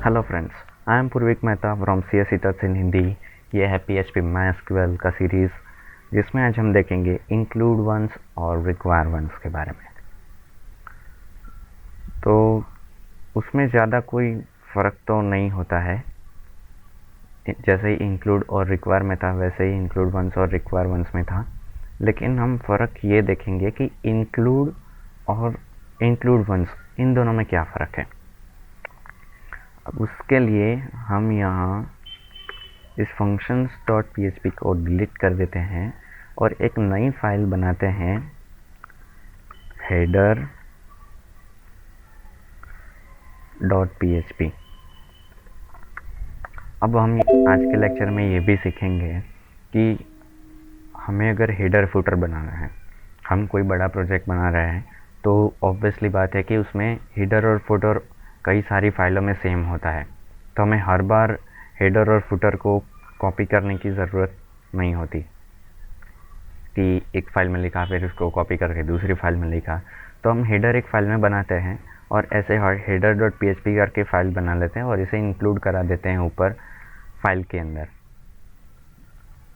Hello friends, I am Purvik Mehta from CSE touch in Hindi. ये है PHP MySQL का series जिसमें आज हम देखेंगे इंक्लूड वंस और रिक्वायर वंस के बारे में। तो उसमें ज़्यादा कोई फ़र्क तो नहीं होता है, जैसे ही इंक्लूड और रिक्वायर में था वैसे ही इंक्लूड वंस और रिक्वायर वंस में था। लेकिन हम फ़र्क ये देखेंगे कि इंक्लूड और इंक्लूड वंस इन दोनों में क्या फ़र्क है। अब उसके लिए हम यहाँ इस functions.php को डिलीट कर देते हैं और एक नई फाइल बनाते हैं header.php। अब हम आज के लेक्चर में ये भी सीखेंगे कि हमें अगर हेडर फुटर बनाना है, हम कोई बड़ा प्रोजेक्ट बना रहे हैं, तो ऑब्वियसली बात है कि उसमें हेडर और फुटर कई सारी फाइलों में सेम होता है। तो हमें हर बार हेडर और फुटर को कॉपी करने की ज़रूरत नहीं होती कि एक फ़ाइल में लिखा फिर उसको कॉपी करके दूसरी फाइल में लिखा। तो हम हेडर एक फ़ाइल में बनाते हैं और ऐसे header.php करके फ़ाइल बना लेते हैं और इसे इंक्लूड करा देते हैं ऊपर फाइल के अंदर।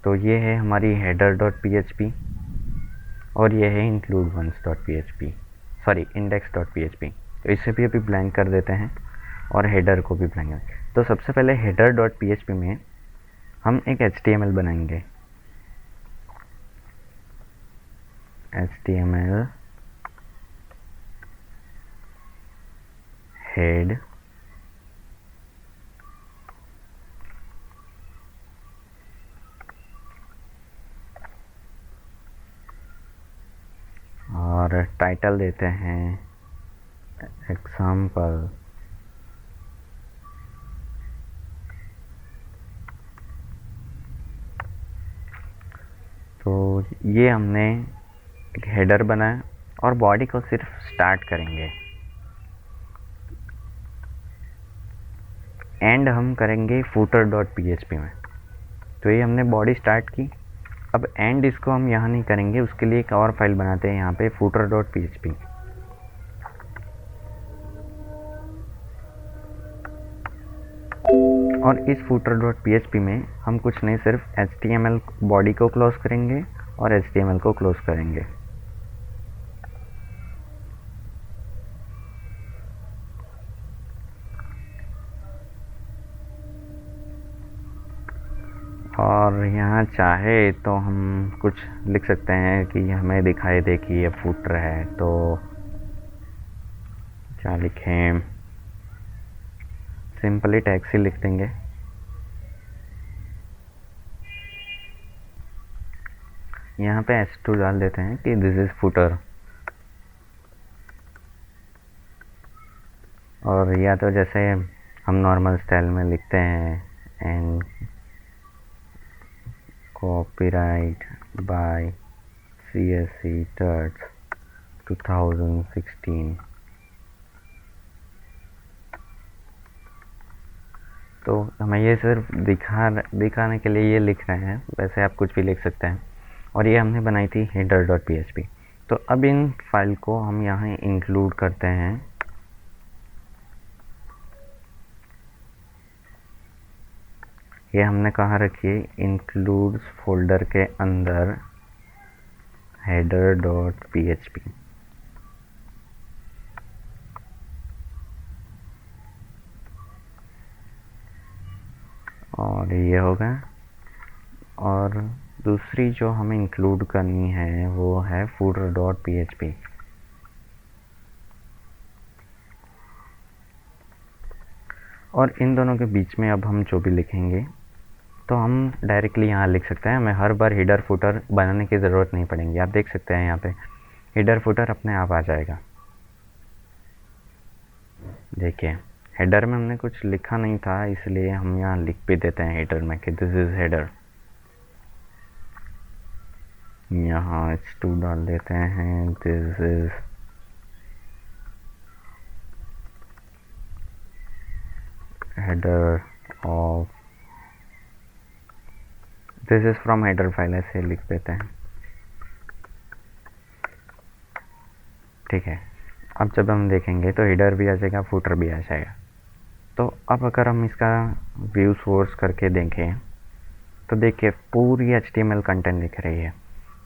तो ये है हमारी header.php और ये है include_ones.php, सॉरी index.php। तो इसे भी अभी ब्लैंक कर देते हैं और हेडर को भी ब्लैंक। तो सबसे पहले header.php में हम एक HTML बनाएंगे। HTML हेड और टाइटल देते हैं एग्जाम्पल। तो ये हमने एक हेडर बनाया और बॉडी को सिर्फ स्टार्ट करेंगे। एंड हम करेंगे footer.php में। तो ये हमने बॉडी स्टार्ट की। अब एंड इसको हम यहाँ नहीं करेंगे, उसके लिए एक और फाइल बनाते हैं यहाँ पे footer.php। और इस footer.php में हम कुछ नहीं, सिर्फ HTML बॉडी को क्लोज करेंगे और HTML को क्लोज करेंगे। और यहाँ चाहे तो हम कुछ लिख सकते हैं कि हमें दिखाई दे कि ये फुटर है। तो क्या लिखें, सिंपली टैक्सी लिख देंगे। यहाँ पे S2 डाल देते हैं कि दिस इज़ फुटर। और या तो जैसे हम नॉर्मल स्टाइल में लिखते हैं and copyright by CSE touch 2016। तो हमें ये सिर्फ दिखाने के लिए ये लिख रहे हैं, वैसे आप कुछ भी लिख सकते हैं। और ये हमने बनाई थी header.php। तो अब इन फाइल को हम यहाँ इंक्लूड करते हैं। ये हमने कहाँ रखी है, इंक्लूड्स फोल्डर के अंदर header.php। और ये होगा। और दूसरी जो हमें इंक्लूड करनी है वो है footer.php। और इन दोनों के बीच में अब हम जो भी लिखेंगे तो हम डायरेक्टली यहाँ लिख सकते हैं। हमें हर बार हेडर फुटर बनाने की ज़रूरत नहीं पड़ेगी। आप देख सकते हैं यहाँ पे हेडर फुटर अपने आप आ जाएगा। देखिए हेडर में हमने कुछ लिखा नहीं था, इसलिए हम यहाँ लिख भी देते हैं हेडर में कि दिस इज़ हेडर। यहाँ H2 डाल देते हैं, this is header of, this is from header file, ऐसे लिख देते हैं। ठीक है। अब जब हम देखेंगे तो हेडर भी आ जाएगा, फुटर भी आ जाएगा। तो अब अगर हम इसका व्यू सोर्स करके देखें तो देखिए पूरी HTML कंटेंट दिख रही है।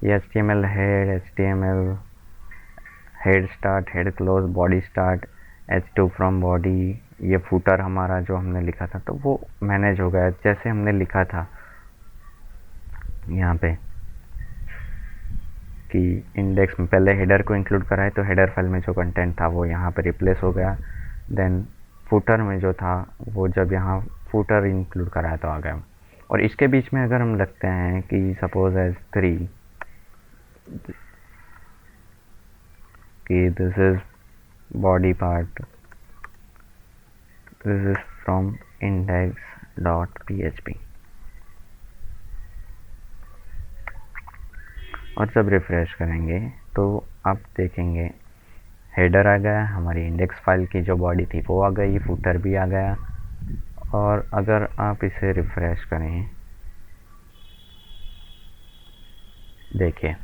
ये HTML head, HTML head start, head close, body start, H2 from body, ये फूटर हमारा जो हमने लिखा था तो वो मैनेज हो गया जैसे हमने लिखा था यहाँ पे कि इंडेक्स में पहले हेडर को इंक्लूड करा है तो हेडर फाइल में जो कंटेंट था वो यहाँ पे रिप्लेस हो गया। देन फूटर में जो था वो जब यहाँ फूटर इंक्लूड कराया तो आ गया। और इसके बीच में अगर हम लगते हैं कि सपोज एज 3 कि this is body part, this is from index.php और जब रिफ़्रेश करेंगे तो आप देखेंगे हेडर आ गया, हमारी इंडेक्स फाइल की जो बॉडी थी वो आ गई, फूटर भी आ गया। और अगर आप इसे रिफ़्रेश करें देखिए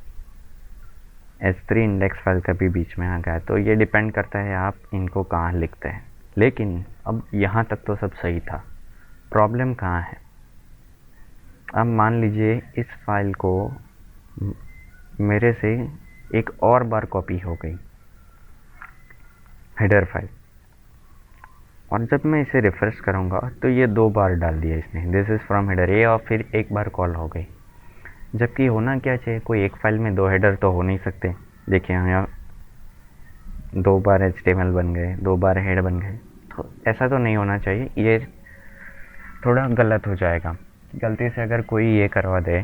H3 इंडेक्स फाइल का भी बीच में आ गया। तो ये डिपेंड करता है आप इनको कहाँ लिखते हैं। लेकिन अब यहाँ तक तो सब सही था, प्रॉब्लम कहाँ है। अब मान लीजिए इस फाइल को मेरे से एक और बार कॉपी हो गई हेडर फाइल, और जब मैं इसे रिफ्रेश करूँगा तो ये 2 बार डाल दिया इसने, दिस इज़ फ्रॉम हेडर ए, और फिर एक बार कॉल हो गई। जबकि होना क्या चाहिए, कोई एक फाइल में 2 हेडर तो हो नहीं सकते। देखिए यहाँ 2 बार HTML बन गए, 2 बार हेड बन गए, तो ऐसा तो नहीं होना चाहिए, ये थोड़ा गलत हो जाएगा। गलती से अगर कोई ये करवा दे,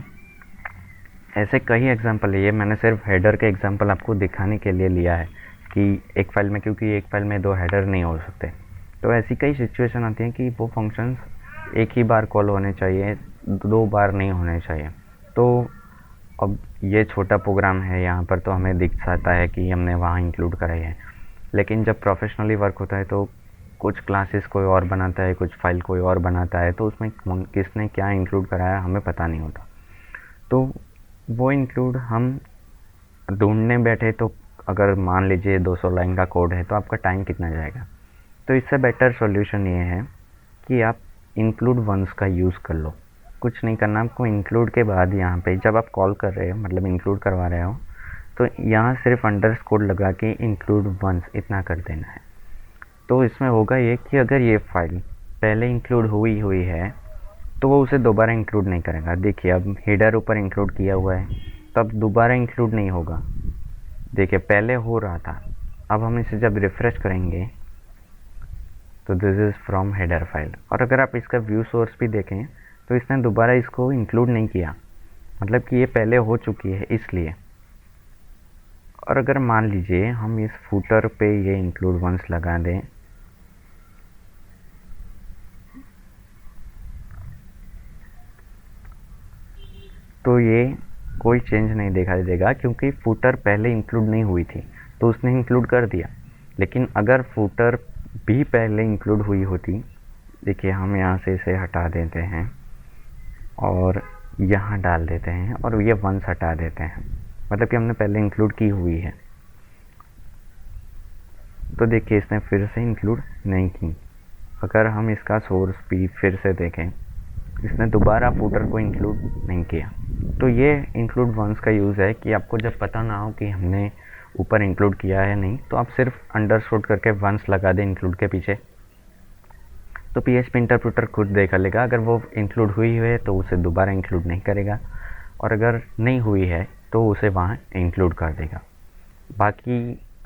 ऐसे कई एग्जांपल है, ये मैंने सिर्फ हेडर के एग्जांपल आपको दिखाने के लिए लिया है कि एक फाइल में, क्योंकि एक फाइल में 2 हेडर नहीं हो सकते। तो ऐसी कई सिचुएशन आती हैं कि वो फंक्शंस एक ही बार कॉल होने चाहिए, 2 बार नहीं होने चाहिए। तो अब ये छोटा प्रोग्राम है, यहाँ पर तो हमें दिख जाता है कि हमने वहाँ इंक्लूड कराई है। लेकिन जब प्रोफेशनली वर्क होता है तो कुछ क्लासेस कोई और बनाता है, कुछ फाइल कोई और बनाता है, तो उसमें किसने क्या इंक्लूड कराया हमें पता नहीं होता। तो वो इंक्लूड हम ढूंढने बैठे तो अगर मान लीजिए 200 लाइन का कोड है तो आपका टाइम कितना जाएगा। तो इससे बेटर सॉल्यूशन ये है कि आप इंक्लूड वंस का यूज़ कर लो। कुछ नहीं करना आपको, इंक्लूड के बाद यहाँ पे जब आप कॉल कर रहे हो, मतलब इंक्लूड करवा रहे हो, तो यहाँ सिर्फ अंडरस्कोर लगा के इंक्लूड वंस इतना कर देना है। तो इसमें होगा ये कि अगर ये फाइल पहले इंक्लूड हुई है तो वो उसे दोबारा इंक्लूड नहीं करेगा। देखिए अब हेडर ऊपर इंक्लूड किया हुआ है, तब दोबारा इंक्लूड नहीं होगा। देखिए पहले हो रहा था, अब हम इसे जब रिफ़्रेश करेंगे तो this is from header file. और अगर आप इसका व्यू सोर्स भी देखें तो इसने दोबारा इसको इंक्लूड नहीं किया, मतलब कि ये पहले हो चुकी है इसलिए। और अगर मान लीजिए हम इस फूटर पे ये इंक्लूड वंस लगा दें, तो ये कोई चेंज नहीं दिखाई देगा, क्योंकि फूटर पहले इंक्लूड नहीं हुई थी तो उसने इंक्लूड कर दिया। लेकिन अगर फूटर भी पहले इंक्लूड हुई होती, देखिए हम यहाँ से इसे हटा देते हैं और यहाँ डाल देते हैं और ये वंस हटा देते हैं, मतलब कि हमने पहले इंक्लूड की हुई है। तो देखिए इसने फिर से इंक्लूड नहीं की। अगर हम इसका सोर्स भी फिर से देखें, इसने दोबारा फूटर को इंक्लूड नहीं किया। तो ये इंक्लूड वंस का यूज़ है कि आपको जब पता ना हो कि हमने ऊपर इंक्लूड किया है नहीं, तो आप सिर्फ अंडरस्कोर करके वंस लगा दें इंक्लूड के पीछे, तो PHP इंटरप्रेटर खुद देख लेगा। अगर वो इंक्लूड हुई है तो उसे दोबारा इंक्लूड नहीं करेगा, और अगर नहीं हुई है तो उसे वहाँ इंक्लूड कर देगा। बाकी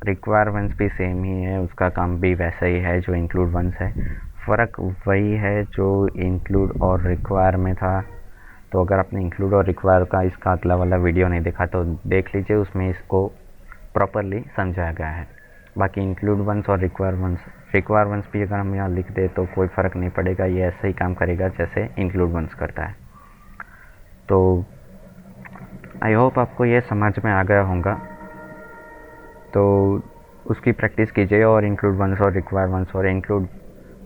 रिक्वायरमेंट्स भी सेम ही है, उसका काम भी वैसा ही है जो इंक्लूड वंस है। फ़र्क वही है जो इंक्लूड और रिक्वायर में था। तो अगर आपने इंक्लूड और रिक्वायर का इसका अगला वाला वीडियो नहीं देखा तो देख लीजिए, उसमें इसको प्रॉपरली समझाया गया है। बाकी इंक्लूड वंस और रिक्वायर वंस भी अगर हम यहाँ लिख दे तो कोई फ़र्क नहीं पड़ेगा, ये ऐसे ही काम करेगा जैसे इंक्लूड वंस करता है। तो आई होप आपको ये समझ में आ गया होगा। तो उसकी प्रैक्टिस कीजिए और इंक्लूड वंस और रिक्वायर वंस और इंक्लूड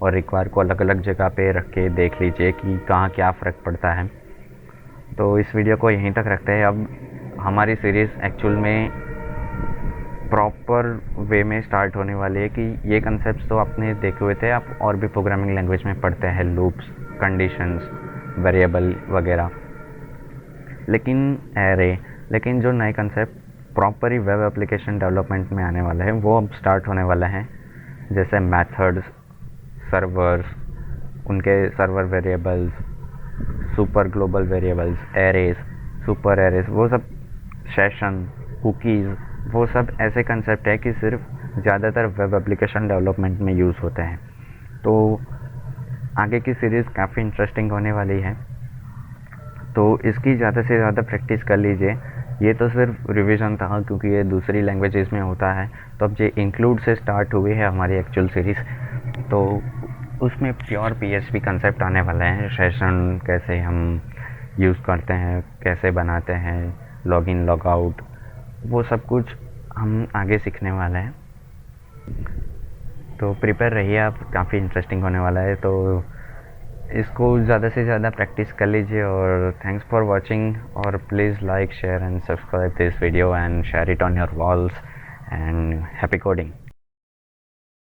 और रिक्वायर को अलग अलग जगह पे रख के देख लीजिए कि कहाँ क्या फ़र्क पड़ता है। तो इस वीडियो को यहीं तक रखते हैं। अब हमारी सीरीज़ एक्चुअल में प्रॉपर वे में स्टार्ट होने वाली है कि ये कंसेप्ट तो आपने देखे हुए थे, आप और भी प्रोग्रामिंग लैंग्वेज में पढ़ते हैं, लूप्स, कंडीशंस, वेरिएबल वगैरह, लेकिन एरे, लेकिन जो नए कंसेप्ट प्रॉपर ही वेब एप्लीकेशन डेवलपमेंट में आने वाला है वो अब स्टार्ट होने वाला है, जैसे मेथड्स, सर्वर्स, उनके server variables, super global variables, arrays, super arrays, वो सब, सेशन, कुकीज़, वो सब ऐसे कंसेप्ट है कि सिर्फ ज़्यादातर वेब एप्लीकेशन डेवलपमेंट में यूज़ होते हैं। तो आगे की सीरीज़ काफ़ी इंटरेस्टिंग होने वाली है, तो इसकी ज़्यादा से ज़्यादा प्रैक्टिस कर लीजिए। ये तो सिर्फ रिवीजन था क्योंकि ये दूसरी लैंग्वेजेस में होता है, तो अब ये इंक्लूड से स्टार्ट हुई है हमारी एक्चुअल सीरीज़, तो उसमें प्योर पीएचपी कंसेप्ट आने वाला है। सेशन कैसे हम यूज़ करते हैं, कैसे बनाते हैं, लॉगिन लॉगआउट, वो सब कुछ हम आगे सीखने वाले हैं। तो प्रिपेयर रहिए आप, काफ़ी इंटरेस्टिंग होने वाला है, तो इसको ज़्यादा से ज़्यादा प्रैक्टिस कर लीजिए। और थैंक्स फॉर वॉचिंग, और please like, share and subscribe this video and share it on your walls, and happy coding.